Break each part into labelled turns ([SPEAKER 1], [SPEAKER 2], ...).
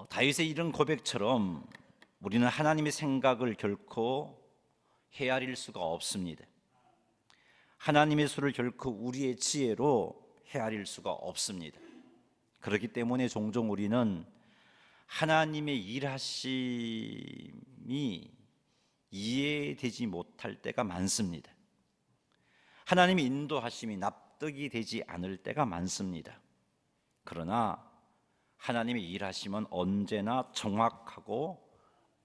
[SPEAKER 1] 다윗의 이런 고백처럼 우리는 하나님의 생각을 결코 헤아릴 수가 없습니다. 하나님의 수를 결코 우리의 지혜로 헤아릴 수가 없습니다. 그렇기 때문에 종종 우리는 하나님의 일하심이 이해되지 못할 때가 많습니다. 하나님의 인도하심이 납득이 되지 않을 때가 많습니다. 그러나 하나님의 일하심은 언제나 정확하고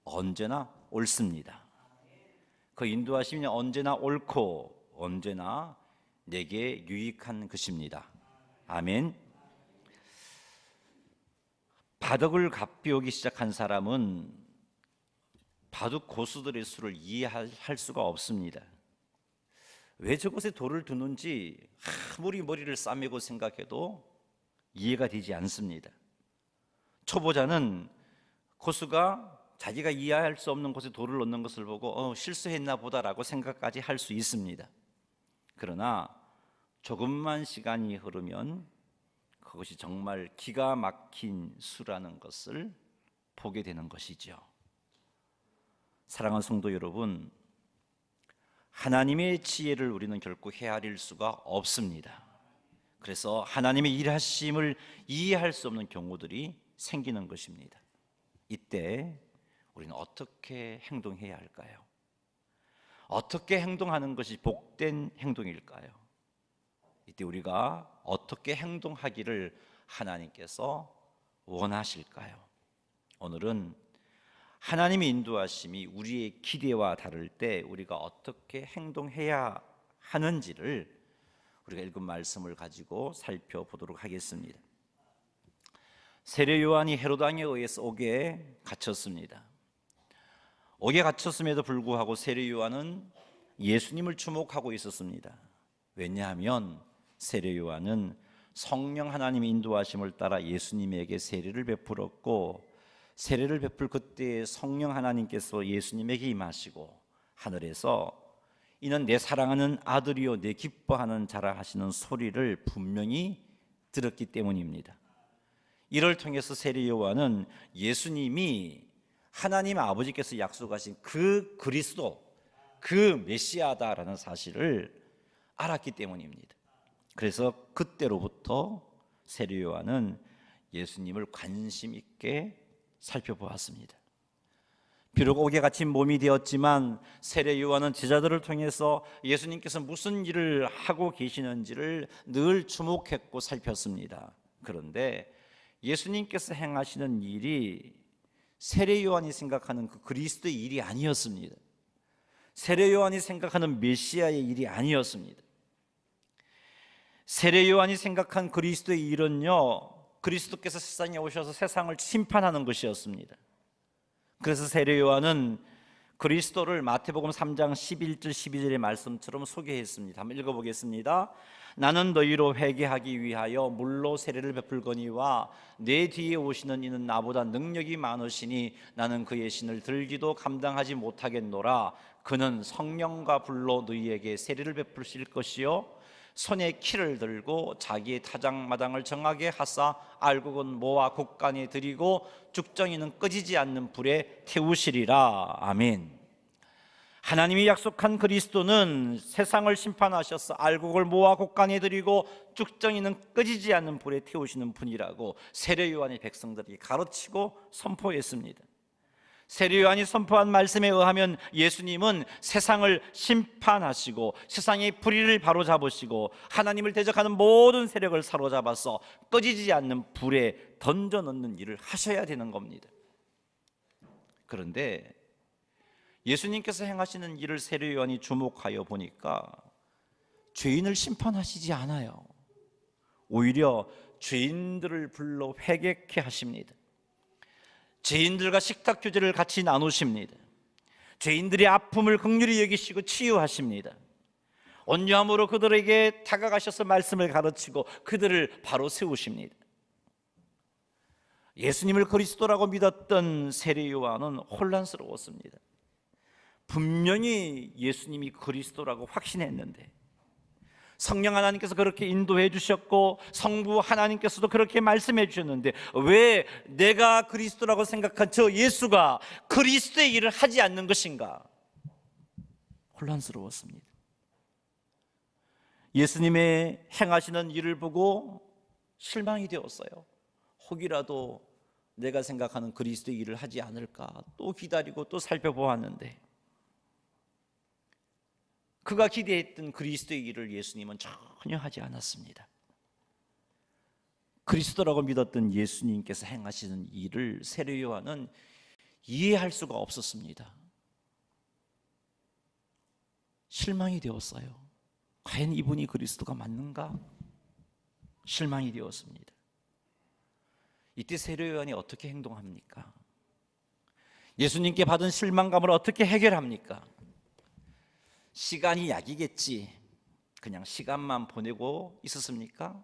[SPEAKER 1] 언제나 옳습니다. 그 인도하심이 언제나 옳고 언제나 내게 유익한 것입니다. 아멘. 바둑을 값비우기 시작한 사람은 바둑 고수들의 수를 이해할 수가 없습니다. 왜 저곳에 돌을 두는지 아무리 머리를 싸매고 생각해도 이해가 되지 않습니다. 초보자는 고수가 자기가 이해할 수 없는 곳에 돌을 놓는 것을 보고 실수했나 보다라고 생각까지 할 수 있습니다. 그러나 조금만 시간이 흐르면 그것이 정말 기가 막힌 수라는 것을 보게 되는 것이죠. 사랑하는 성도 여러분, 하나님의 지혜를 우리는 결코 헤아릴 수가 없습니다. 그래서 하나님의 일하심을 이해할 수 없는 경우들이 생기는 것입니다. 이때 우리는 어떻게 행동해야 할까요? 어떻게 행동하는 것이 복된 행동일까요? 이때 우리가 어떻게 행동하기를 하나님께서 원하실까요? 오늘은 하나님의 인도하심이 우리의 기대와 다를 때 우리가 어떻게 행동해야 하는지를 우리가 읽은 말씀을 가지고 살펴보도록 하겠습니다. 세례 요한이 헤롯 왕에 의해서 옥에 갇혔습니다. 옥에 갇혔음에도 불구하고 세례 요한은 예수님을 주목하고 있었습니다. 왜냐하면 세례 요한은 성령 하나님의 인도하심을 따라 예수님에게 세례를 베풀었고, 세례를 베풀 그때 성령 하나님께서 예수님에게 임하시고 하늘에서 이는 내 사랑하는 아들이요 내 기뻐하는 자라 하시는 소리를 분명히 들었기 때문입니다. 이를 통해서 세례 요한은 예수님이 하나님 아버지께서 약속하신 그 그리스도, 그 메시아다라는 사실을 알았기 때문입니다. 그래서 그때로부터 세례 요한은 예수님을 관심 있게 살펴보았습니다. 비록 옥에 갇힌 몸이 되었지만 세례 요한은 제자들을 통해서 예수님께서 무슨 일을 하고 계시는지를 늘 주목했고 살폈습니다. 그런데 예수님께서 행하시는 일이 세례 요한이 생각하는 그 그리스도의 일이 아니었습니다. 세례 요한이 생각하는 메시아의 일이 아니었습니다. 세례 요한이 생각한 그리스도의 일은요, 그리스도께서 세상에 오셔서 세상을 심판하는 것이었습니다. 그래서 세례 요한은 그리스도를 마태복음 3장 11절 12절의 말씀처럼 소개했습니다. 한번 읽어보겠습니다. 나는 너희로 회개하기 위하여 물로 세례를 베풀거니와 내 뒤에 오시는 이는 나보다 능력이 많으시니 나는 그의 신을 들기도 감당하지 못하겠노라. 그는 성령과 불로 너희에게 세례를 베푸실 것이요 손에 키를 들고 자기의 타작마당을 정하게 하사 알곡은 모아 곡간에 들이고 죽정이는 꺼지지 않는 불에 태우시리라. 아멘. 하나님이 약속한 그리스도는 세상을 심판하셔서 알곡을 모아 곡간에 들이고 죽정이는 꺼지지 않는 불에 태우시는 분이라고 세례 요한이 백성들에게 가르치고 선포했습니다. 세례 요한이 선포한 말씀에 의하면 예수님은 세상을 심판하시고 세상의 불의를 바로잡으시고 하나님을 대적하는 모든 세력을 사로잡아서 꺼지지 않는 불에 던져 넣는 일을 하셔야 되는 겁니다. 그런데 예수님께서 행하시는 일을 세례 요한이 주목하여 보니까 죄인을 심판하시지 않아요. 오히려 죄인들을 불러 회개케 하십니다. 죄인들과 식탁 교제를 같이 나누십니다. 죄인들의 아픔을 긍휼히 여기시고 치유하십니다. 온유함으로 그들에게 다가가셔서 말씀을 가르치고 그들을 바로 세우십니다. 예수님을 그리스도라고 믿었던 세례 요한은 혼란스러웠습니다. 분명히 예수님이 그리스도라고 확신했는데 성령 하나님께서 그렇게 인도해 주셨고 성부 하나님께서도 그렇게 말씀해 주셨는데 왜 내가 그리스도라고 생각한 저 예수가 그리스도의 일을 하지 않는 것인가? 혼란스러웠습니다. 예수님의 행하시는 일을 보고 실망이 되었어요. 혹이라도 내가 생각하는 그리스도의 일을 하지 않을까 또 기다리고 또 살펴보았는데 그가 기대했던 그리스도의 일을 예수님은 전혀 하지 않았습니다. 그리스도라고 믿었던 예수님께서 행하시는 일을 세례 요한은 이해할 수가 없었습니다. 실망이 되었어요. 과연 이분이 그리스도가 맞는가? 실망이 되었습니다. 이때 세례 요한이 어떻게 행동합니까? 예수님께 받은 실망감을 어떻게 해결합니까? 시간이 약이겠지, 그냥 시간만 보내고 있었습니까?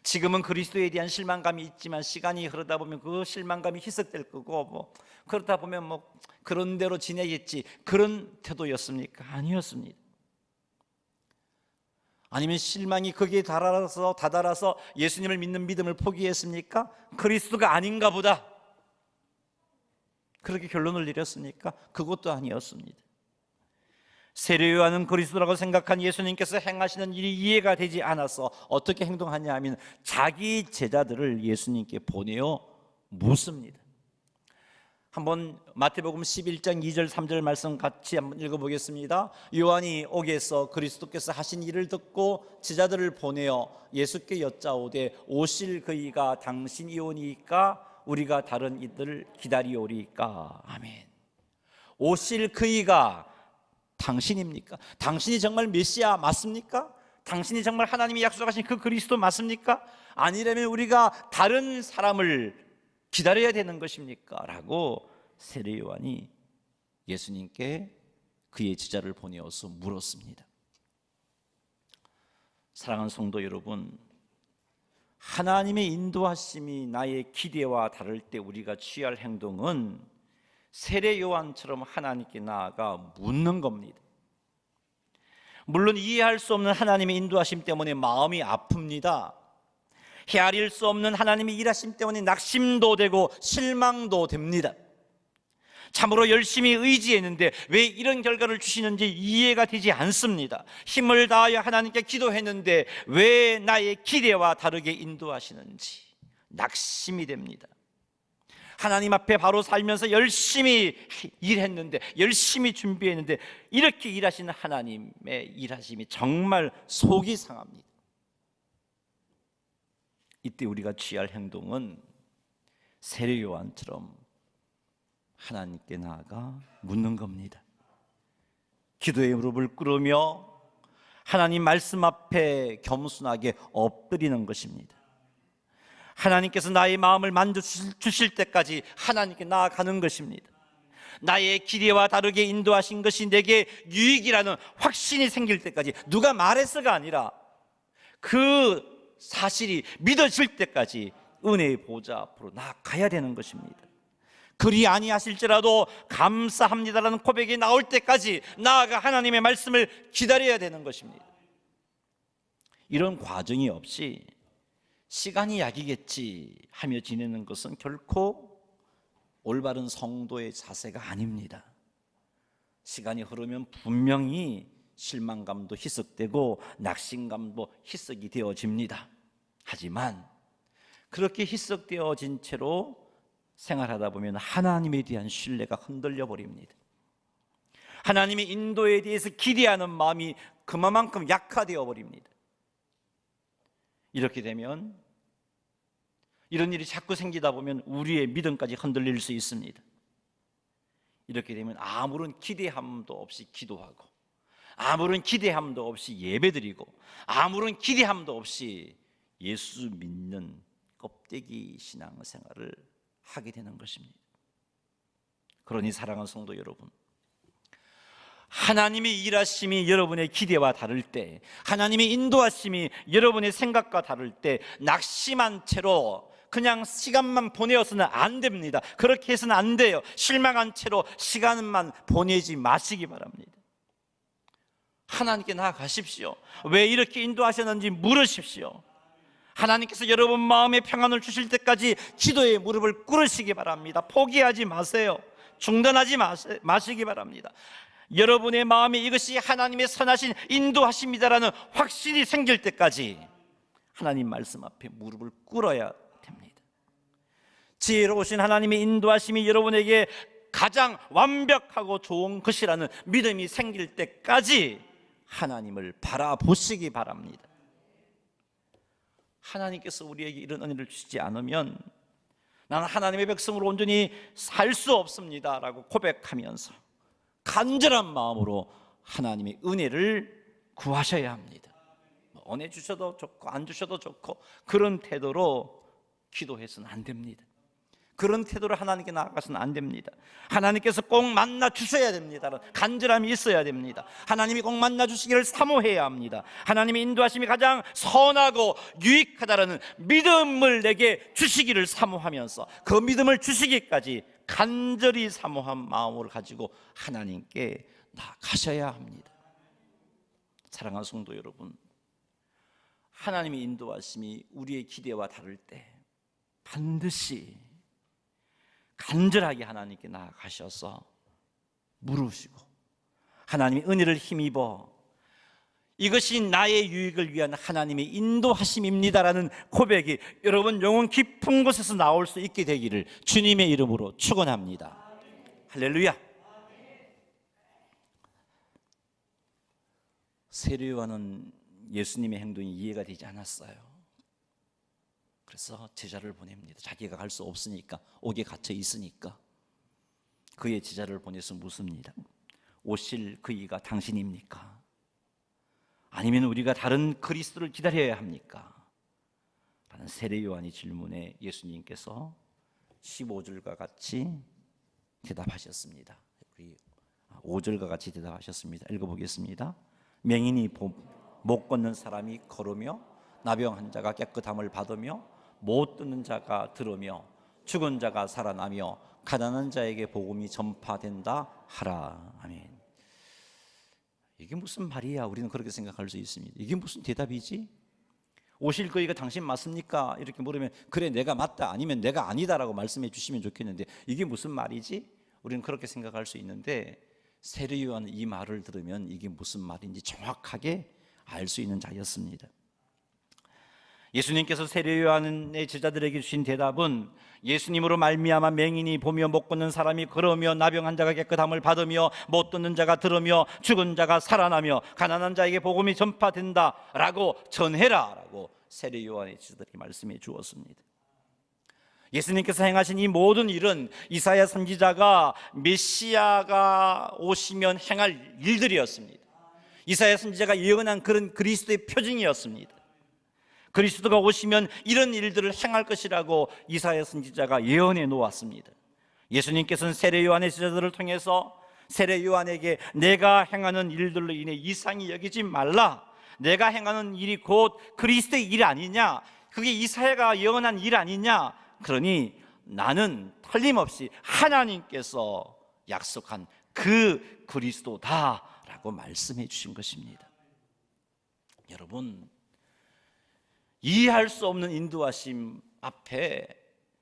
[SPEAKER 1] 지금은 그리스도에 대한 실망감이 있지만 시간이 흐르다 보면 그 실망감이 희석될 거고 그러다 보면 그런 대로 지내겠지, 그런 태도였습니까? 아니었습니다. 아니면 실망이 거기에 다다라서 예수님을 믿는 믿음을 포기했습니까? 그리스도가 아닌가 보다, 그렇게 결론을 내렸습니까? 그것도 아니었습니다. 세례 요한은 그리스도라고 생각한 예수님께서 행하시는 일이 이해가 되지 않아서 어떻게 행동하냐 하면 자기 제자들을 예수님께 보내어 묻습니다. 한번 마태복음 11장 2절 3절 말씀 같이 한번 읽어보겠습니다. 요한이 옥에서 그리스도께서 하신 일을 듣고 제자들을 보내어 예수께 여짜오되 오실 그이가 당신이오니까 우리가 다른 이들을 기다리오리까. 아멘. 오실 그이가 당신입니까? 당신이 정말 메시아 맞습니까? 당신이 정말 하나님이 약속하신 그 그리스도 맞습니까? 아니라면 우리가 다른 사람을 기다려야 되는 것입니까? 라고 세례 요한이 예수님께 그의 제자를 보내어서 물었습니다. 사랑하는 성도 여러분, 하나님의 인도하심이 나의 기대와 다를 때 우리가 취할 행동은 세례 요한처럼 하나님께 나아가 묻는 겁니다. 물론 이해할 수 없는 하나님의 인도하심 때문에 마음이 아픕니다. 헤아릴 수 없는 하나님의 일하심 때문에 낙심도 되고 실망도 됩니다. 참으로 열심히 의지했는데 왜 이런 결과를 주시는지 이해가 되지 않습니다. 힘을 다하여 하나님께 기도했는데 왜 나의 기대와 다르게 인도하시는지 낙심이 됩니다. 하나님 앞에 바로 살면서 열심히 일했는데, 열심히 준비했는데 이렇게 일하시는 하나님의 일하심이 정말 속이 상합니다. 이때 우리가 취할 행동은 세례 요한처럼 하나님께 나아가 묻는 겁니다. 기도의 무릎을 꿇으며 하나님 말씀 앞에 겸손하게 엎드리는 것입니다. 하나님께서 나의 마음을 만져주실 때까지 하나님께 나아가는 것입니다. 나의 기대와 다르게 인도하신 것이 내게 유익이라는 확신이 생길 때까지, 누가 말해서가 아니라 그 사실이 믿어질 때까지 은혜의 보좌 앞으로 나아가야 되는 것입니다. 그리 아니하실지라도 감사합니다라는 고백이 나올 때까지 나아가 하나님의 말씀을 기다려야 되는 것입니다. 이런 과정이 없이 시간이 약이겠지 하며 지내는 것은 결코 올바른 성도의 자세가 아닙니다. 시간이 흐르면 분명히 실망감도 희석되고 낙심감도 희석이 되어집니다. 하지만 그렇게 희석되어진 채로 생활하다 보면 하나님에 대한 신뢰가 흔들려 버립니다. 하나님의 인도에 대해서 기대하는 마음이 그만큼 약화되어 버립니다. 이렇게 되면 이런 일이 자꾸 생기다 보면 우리의 믿음까지 흔들릴 수 있습니다. 이렇게 되면 아무런 기대함도 없이 기도하고, 아무런 기대함도 없이 예배드리고, 아무런 기대함도 없이 예수 믿는 껍데기 신앙생활을 하게 되는 것입니다. 그러니 사랑하는 성도 여러분, 하나님의 일하심이 여러분의 기대와 다를 때, 하나님의 인도하심이 여러분의 생각과 다를 때 낙심한 채로 그냥 시간만 보내어서는 안 됩니다. 그렇게 해서는 안 돼요. 실망한 채로 시간만 보내지 마시기 바랍니다. 하나님께 나아가십시오. 왜 이렇게 인도하셨는지 물으십시오. 하나님께서 여러분 마음에 평안을 주실 때까지 기도의 무릎을 꿇으시기 바랍니다. 포기하지 마세요. 중단하지 마시기 바랍니다. 여러분의 마음에 이것이 하나님의 선하신 인도하십니다라는 확신이 생길 때까지 하나님 말씀 앞에 무릎을 꿇어야 됩니다. 지혜로우신 하나님의 인도하심이 여러분에게 가장 완벽하고 좋은 것이라는 믿음이 생길 때까지 하나님을 바라보시기 바랍니다. 하나님께서 우리에게 이런 은혜를 주시지 않으면 나는 하나님의 백성으로 온전히 살 수 없습니다 라고 고백하면서 간절한 마음으로 하나님의 은혜를 구하셔야 합니다. 은혜 주셔도 좋고 안 주셔도 좋고 그런 태도로 기도해서는 안 됩니다. 그런 태도로 하나님께 나아가서는 안 됩니다. 하나님께서 꼭 만나 주셔야 됩니다. 간절함이 있어야 됩니다. 하나님이 꼭 만나 주시기를 사모해야 합니다. 하나님의 인도하심이 가장 선하고 유익하다라는 믿음을 내게 주시기를 사모하면서 그 믿음을 주시기까지 간절히 사모한 마음을 가지고 하나님께 나아가셔야 합니다. 사랑하는 성도 여러분, 하나님의 인도하심이 우리의 기대와 다를 때 반드시 간절하게 하나님께 나아가셔서 물으시고 하나님의 은혜를 힘입어 이것이 나의 유익을 위한 하나님의 인도하심입니다라는 고백이 여러분 영혼 깊은 곳에서 나올 수 있게 되기를 주님의 이름으로 축원합니다. 할렐루야. 세례요한은 예수님의 행동이 이해가 되지 않았어요. 그래서 제자를 보냅니다. 자기가 갈 수 없으니까, 옥에 갇혀 있으니까 그의 제자를 보내서 묻습니다. 오실 그 이가 당신입니까? 아니면 우리가 다른 그리스도를 기다려야 합니까? 라는 세례요한의 질문에 예수님께서 15절과 같이 대답하셨습니다. 5절과 같이 대답하셨습니다. 읽어보겠습니다. 맹인이 못 걷는 사람이 걸으며 나병 환자가 깨끗함을 받으며 못 듣는 자가 들으며 죽은 자가 살아나며 가난한 자에게 복음이 전파된다 하라. 아멘. 이게 무슨 말이야? 우리는 그렇게 생각할 수 있습니다. 이게 무슨 대답이지? 오실 거이가 당신 맞습니까? 이렇게 물으면 그래 내가 맞다 아니면 내가 아니다라고 말씀해 주시면 좋겠는데 이게 무슨 말이지? 우리는 그렇게 생각할 수 있는데 세례요한은 이 말을 들으면 이게 무슨 말인지 정확하게 알 수 있는 자였습니다. 예수님께서 세례요한의 제자들에게 주신 대답은 예수님으로 말미암아 맹인이 보며 못 걷는 사람이 걸으며 나병 환자가 깨끗함을 받으며 못 듣는 자가 들으며 죽은 자가 살아나며 가난한 자에게 복음이 전파된다라고 전해라라고 세례요한의 제자들이 말씀해 주었습니다. 예수님께서 행하신 이 모든 일은 이사야 선지자가 메시아가 오시면 행할 일들이었습니다. 이사야 선지자가 예언한 그런 그리스도의 표징이었습니다. 그리스도가 오시면 이런 일들을 행할 것이라고 이사야 선지자가 예언해 놓았습니다. 예수님께서는 세례요한의 제자들을 통해서 세례요한에게 내가 행하는 일들로 인해 이상히 여기지 말라, 내가 행하는 일이 곧 그리스도의 일 아니냐, 그게 이사야가 예언한 일 아니냐, 그러니 나는 틀림없이 하나님께서 약속한 그 그리스도다라고 말씀해 주신 것입니다. 여러분, 이해할 수 없는 인도하심 앞에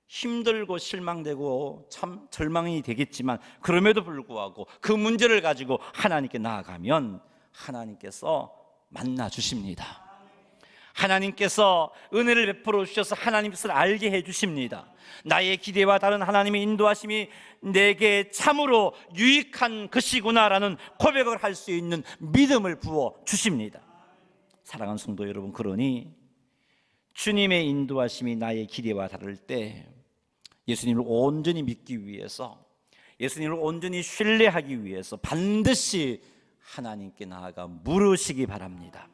[SPEAKER 1] 힘들고 실망되고 참 절망이 되겠지만 그럼에도 불구하고 그 문제를 가지고 하나님께 나아가면 하나님께서 만나 주십니다. 하나님께서 은혜를 베풀어 주셔서 하나님 뜻을 알게 해 주십니다. 나의 기대와 다른 하나님의 인도하심이 내게 참으로 유익한 것이구나라는 고백을 할 수 있는 믿음을 부어 주십니다. 사랑하는 성도 여러분, 그러니 주님의 인도하심이 나의 기대와 다를 때 예수님을 온전히 믿기 위해서, 예수님을 온전히 신뢰하기 위해서 반드시 하나님께 나아가 물으시기 바랍니다.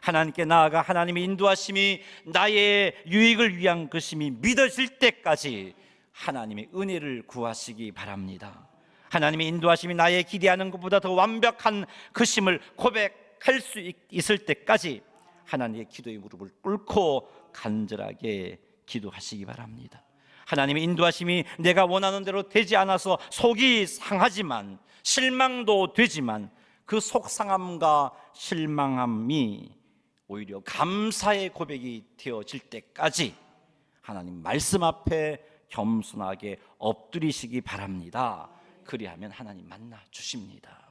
[SPEAKER 1] 하나님께 나아가 하나님의 인도하심이 나의 유익을 위한 것임이 믿어질 때까지 하나님의 은혜를 구하시기 바랍니다. 하나님의 인도하심이 나의 기대하는 것보다 더 완벽한 것임을 고백할 수 있을 때까지 하나님의 기도의 무릎을 꿇고 간절하게 기도하시기 바랍니다. 하나님의 인도하심이 내가 원하는 대로 되지 않아서 속이 상하지만, 실망도 되지만 그 속상함과 실망함이 오히려 감사의 고백이 되어질 때까지 하나님 말씀 앞에 겸손하게 엎드리시기 바랍니다. 그리하면 하나님 만나 주십니다.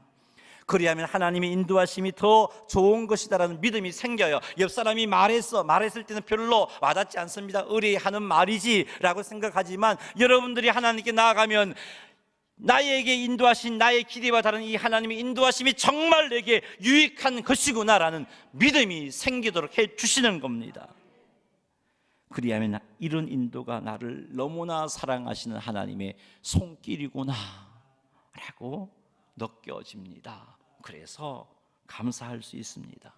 [SPEAKER 1] 그리하면 하나님의 인도하심이 더 좋은 것이다라는 믿음이 생겨요. 옆 사람이 말했을 때는 별로 와닿지 않습니다. 의뢰하는 말이지라고 생각하지만 여러분들이 하나님께 나아가면 나에게 인도하신 나의 기대와 다른 이 하나님의 인도하심이 정말 내게 유익한 것이구나라는 믿음이 생기도록 해주시는 겁니다. 그리하면 이런 인도가 나를 너무나 사랑하시는 하나님의 손길이구나 라고 느껴집니다. 그래서 감사할 수 있습니다.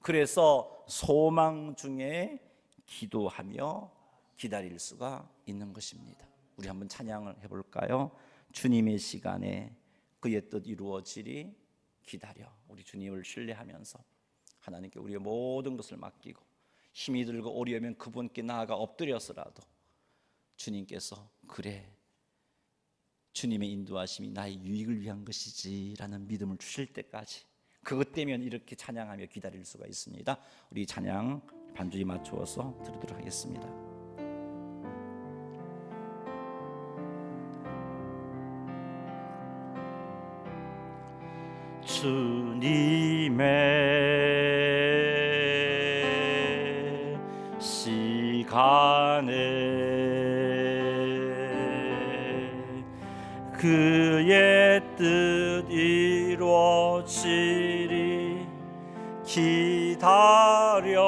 [SPEAKER 1] 그래서 소망 중에 기도하며 기다릴 수가 있는 것입니다. 우리 한번 찬양을 해볼까요? 주님의 시간에 그의 뜻 이루어지리 기다려. 우리 주님을 신뢰하면서 하나님께 우리의 모든 것을 맡기고 힘이 들고 어려우면 그분께 나아가 엎드려서라도 주님께서 그래 주님의 인도하심이 나의 유익을 위한 것이지 라는 믿음을 주실 때까지 그것 때문에 이렇게 찬양하며 기다릴 수가 있습니다. 우리 찬양 반주에 맞추어서 드리도록 하겠습니다. 주님의 시간에 그의 뜻 이루어지리 기다려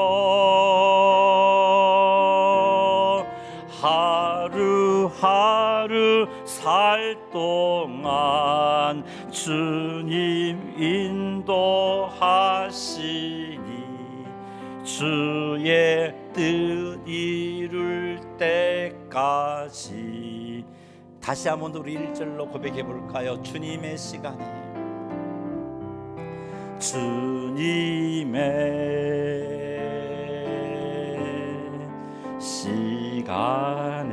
[SPEAKER 1] 하루하루 살 동안 주님 인도하시니 주의 뜻 이룰 때까지. 다시 한번 우리 1절로 고백해 볼까요? 주님의 시간에 주님의 시간에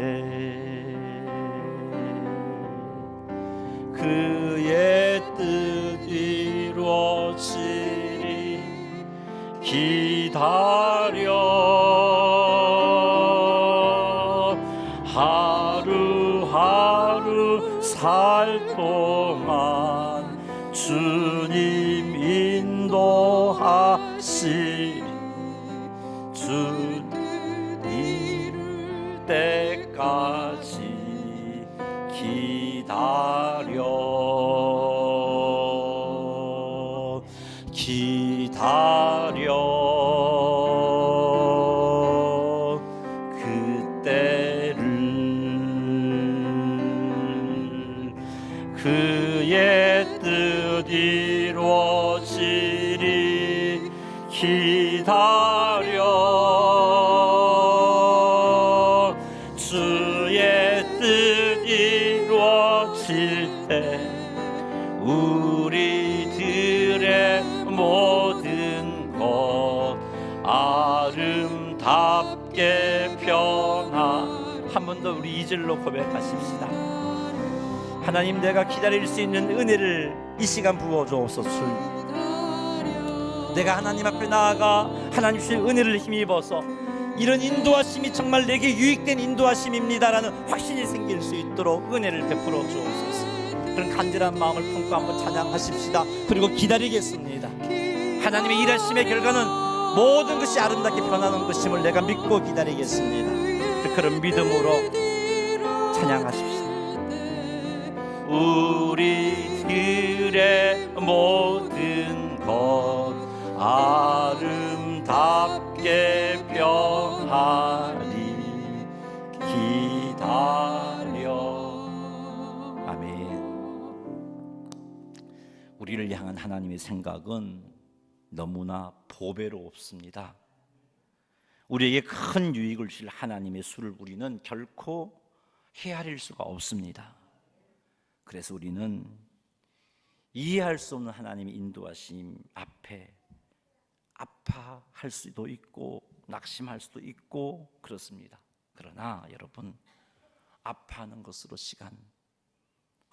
[SPEAKER 1] 그의 뜻 이루어지리 기다려 하루하루 살 동안 주님 인도하시리 주님 이룰 때까지 기다려 그때를 그의 뜻 이루어지리 기다려 주의 뜻 이루어질 때 우리들의 모든 것 아름답게 변화. 한 번 더 우리 2절로 고백하십시다. 하나님, 내가 기다릴 수 있는 은혜를 이 시간 부어주옵소서. 내가 하나님 앞에 나아가 하나님 주신 은혜를 힘입어서 이런 인도하심이 정말 내게 유익된 인도하심입니다라는 확신이 생길 수 있도록 은혜를 베풀어 주옵소서. 그런 간절한 마음을 품고 한번 찬양하십시다. 그리고 기다리겠습니다. 하나님의 일하심의 결과는 모든 것이 아름답게 변하는 것임을 내가 믿고 기다리겠습니다. 그런 믿음으로 찬양하십시다. 우리들의 모든 것 아름답게 변하리 기다려. 아멘. 우리를 향한 하나님의 생각은 너무나 보배롭습니다. 우리에게 큰 유익을 주실 하나님의 수를 우리는 결코 헤아릴 수가 없습니다. 그래서 우리는 이해할 수 없는 하나님의 인도하심 앞에 아파할 수도 있고 낙심할 수도 있고 그렇습니다. 그러나 여러분, 아파하는 것으로 시간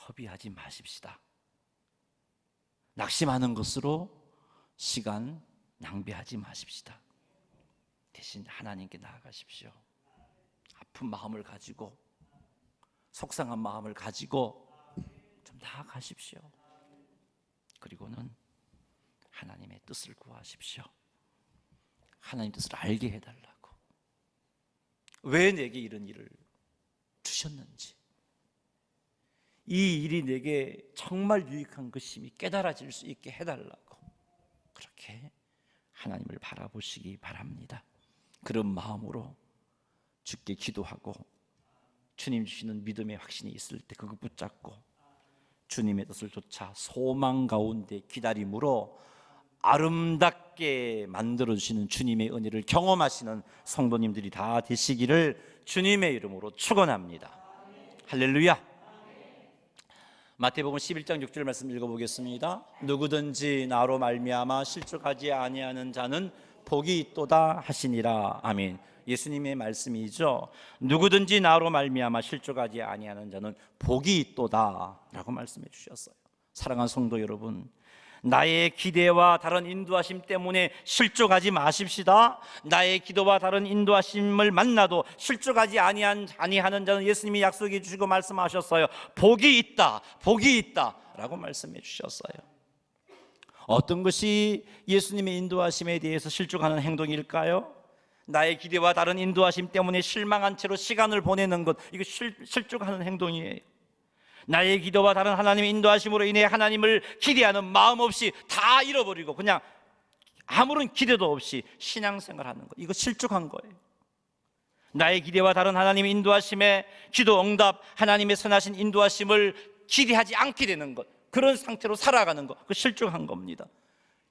[SPEAKER 1] 허비하지 마십시다. 낙심하는 것으로 시간 낭비하지 마십시다. 대신 하나님께 나아가십시오. 아픈 마음을 가지고, 속상한 마음을 가지고 좀 나아가십시오. 그리고는 하나님의 뜻을 구하십시오. 하나님 뜻을 알게 해달라고. 왜 내게 이런 일을 주셨는지, 이 일이 내게 정말 유익한 것임이 깨달아질 수 있게 해달라고, 그렇게 하나님을 바라보시기 바랍니다. 그런 마음으로 주께 기도하고, 주님 주시는 믿음의 확신이 있을 때 그거 붙잡고 주님의 뜻을 쫓아 소망 가운데 기다림으로 아름답게 만들어주시는 주님의 은혜를 경험하시는 성도님들이 다 되시기를 주님의 이름으로 축원합니다. 할렐루야. 마태복음 11장 6절 말씀 읽어보겠습니다. 누구든지 나로 말미암아 실족하지 아니하는 자는 복이 있도다 하시니라. 아멘. 예수님의 말씀이죠. 누구든지 나로 말미암아 실족하지 아니하는 자는 복이 있도다 라고 말씀해 주셨어요. 사랑하는 성도 여러분, 나의 기대와 다른 인도하심 때문에 실족하지 마십시다. 나의 기도와 다른 인도하심을 만나도 실족하지 아니하는 자는 예수님이 약속해 주시고 말씀하셨어요. 복이 있다, 복이 있다 라고 말씀해 주셨어요. 어떤 것이 예수님의 인도하심에 대해서 실족하는 행동일까요? 나의 기대와 다른 인도하심 때문에 실망한 채로 시간을 보내는 것, 이거 실족하는 행동이에요. 나의 기도와 다른 하나님의 인도하심으로 인해 하나님을 기대하는 마음 없이 다 잃어버리고 그냥 아무런 기대도 없이 신앙생활하는 것, 이거 실족한 거예요. 나의 기대와 다른 하나님의 인도하심에 기도 응답, 하나님의 선하신 인도하심을 기대하지 않게 되는 것, 그런 상태로 살아가는 것, 그 실족한 겁니다.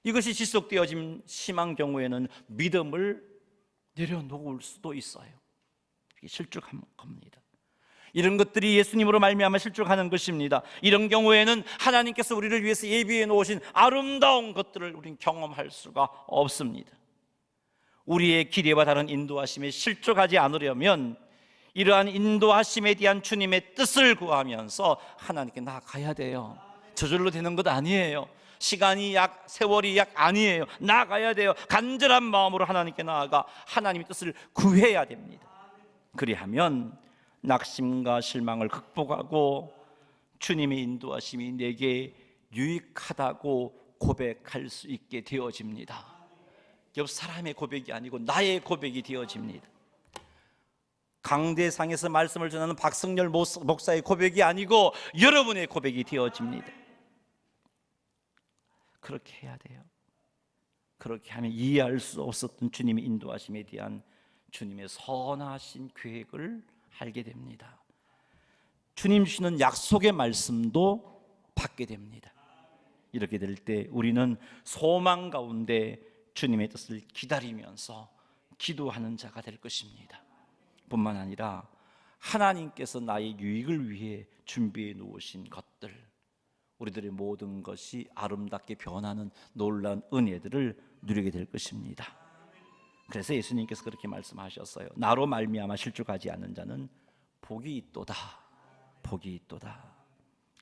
[SPEAKER 1] 이것이 지속되어진 심한 경우에는 믿음을 내려놓을 수도 있어요. 이게 실족한 겁니다. 이런 것들이 예수님으로 말미암아 실족하는 것입니다. 이런 경우에는 하나님께서 우리를 위해서 예비해 놓으신 아름다운 것들을 우리는 경험할 수가 없습니다. 우리의 기대와 다른 인도하심에 실족하지 않으려면 이러한 인도하심에 대한 주님의 뜻을 구하면서 하나님께 나아가야 돼요. 저절로 되는 것 아니에요. 시간이 세월이 아니에요. 나아가야 돼요. 간절한 마음으로 하나님께 나아가 하나님의 뜻을 구해야 됩니다. 그리하면 낙심과 실망을 극복하고 주님의 인도하심이 내게 유익하다고 고백할 수 있게 되어집니다. 옆 사람의 고백이 아니고 나의 고백이 되어집니다. 강대상에서 말씀을 전하는 박성열 목사의 고백이 아니고 여러분의 고백이 되어집니다. 그렇게 해야 돼요. 그렇게 하면 이해할 수 없었던 주님의 인도하심에 대한 주님의 선하신 계획을 알게 됩니다. 주님 주시는 약속의 말씀도 받게 됩니다. 이렇게 될 때 우리는 소망 가운데 주님의 뜻을 기다리면서 기도하는 자가 될 것입니다. 뿐만 아니라 하나님께서 나의 유익을 위해 준비해 놓으신 것들, 우리들의 모든 것이 아름답게 변하는 놀라운 은혜들을 누리게 될 것입니다. 그래서 예수님께서 그렇게 말씀하셨어요. 나로 말미암아 실족하지 않는 자는 복이 있도다, 복이 있도다.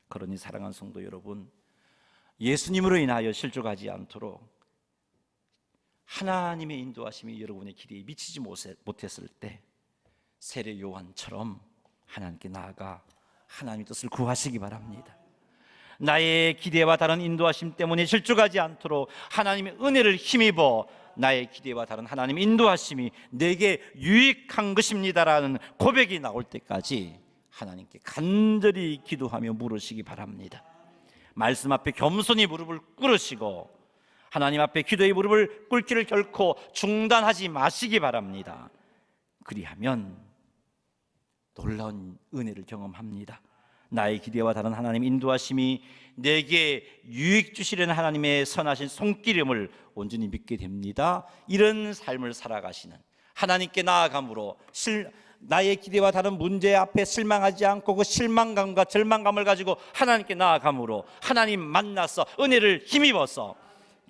[SPEAKER 1] 그러니 사랑하는 성도 여러분, 예수님으로 인하여 실족하지 않도록 하나님의 인도하심이 여러분의 기대에 미치지 못했을 때 세례 요한처럼 하나님께 나아가 하나님의 뜻을 구하시기 바랍니다. 나의 기대와 다른 인도하심 때문에 실족하지 않도록 하나님의 은혜를 힘입어 나의 기대와 다른 하나님의 인도하심이 내게 유익한 것입니다라는 고백이 나올 때까지 하나님께 간절히 기도하며 물으시기 바랍니다. 말씀 앞에 겸손히 무릎을 꿇으시고 하나님 앞에 기도의 무릎을 꿇기를 결코 중단하지 마시기 바랍니다. 그리하면 놀라운 은혜를 경험합니다. 나의 기대와 다른 하나님의 인도하심이 내게 유익 주시려는 하나님의 선하신 손길임을 온전히 믿게 됩니다. 이런 삶을 살아가시는, 하나님께 나아감으로 나의 기대와 다른 문제 앞에 실망하지 않고 그 실망감과 절망감을 가지고 하나님께 나아감으로 하나님 만나서 은혜를 힘입어서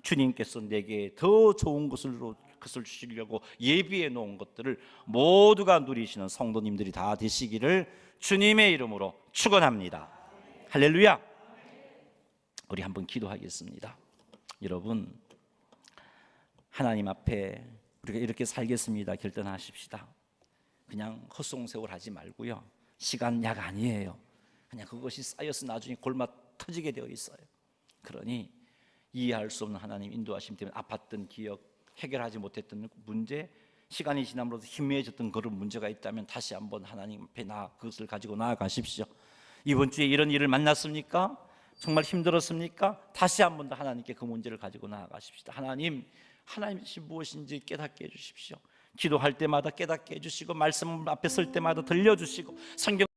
[SPEAKER 1] 주님께서 내게 더 좋은 것을 주시려고 예비해 놓은 것들을 모두가 누리시는 성도님들이 다 되시기를 주님의 이름으로 축원합니다. 할렐루야. 우리 한번 기도하겠습니다. 여러분, 하나님 앞에 우리가 이렇게 살겠습니다 결단하십시다. 그냥 헛송세월 하지 말고요, 시간 약 아니에요. 그냥 그것이 쌓여서 나중에 골마 터지게 되어 있어요. 그러니 이해할 수 없는 하나님 인도하심 때문에 아팠던 기억, 해결하지 못했던 문제, 시간이 지남으로써 희미해졌던 그런 문제가 있다면 다시 한번 하나님 앞에 그것을 가지고 나아가십시오. 이번 주에 이런 일을 만났습니까? 정말 힘들었습니까? 다시 한번 더 하나님께 그 문제를 가지고 나아가십시다. 하나님이 무엇인지 깨닫게 해주십시오. 기도할 때마다 깨닫게 해주시고, 말씀 앞에 설 때마다 들려주시고, 성경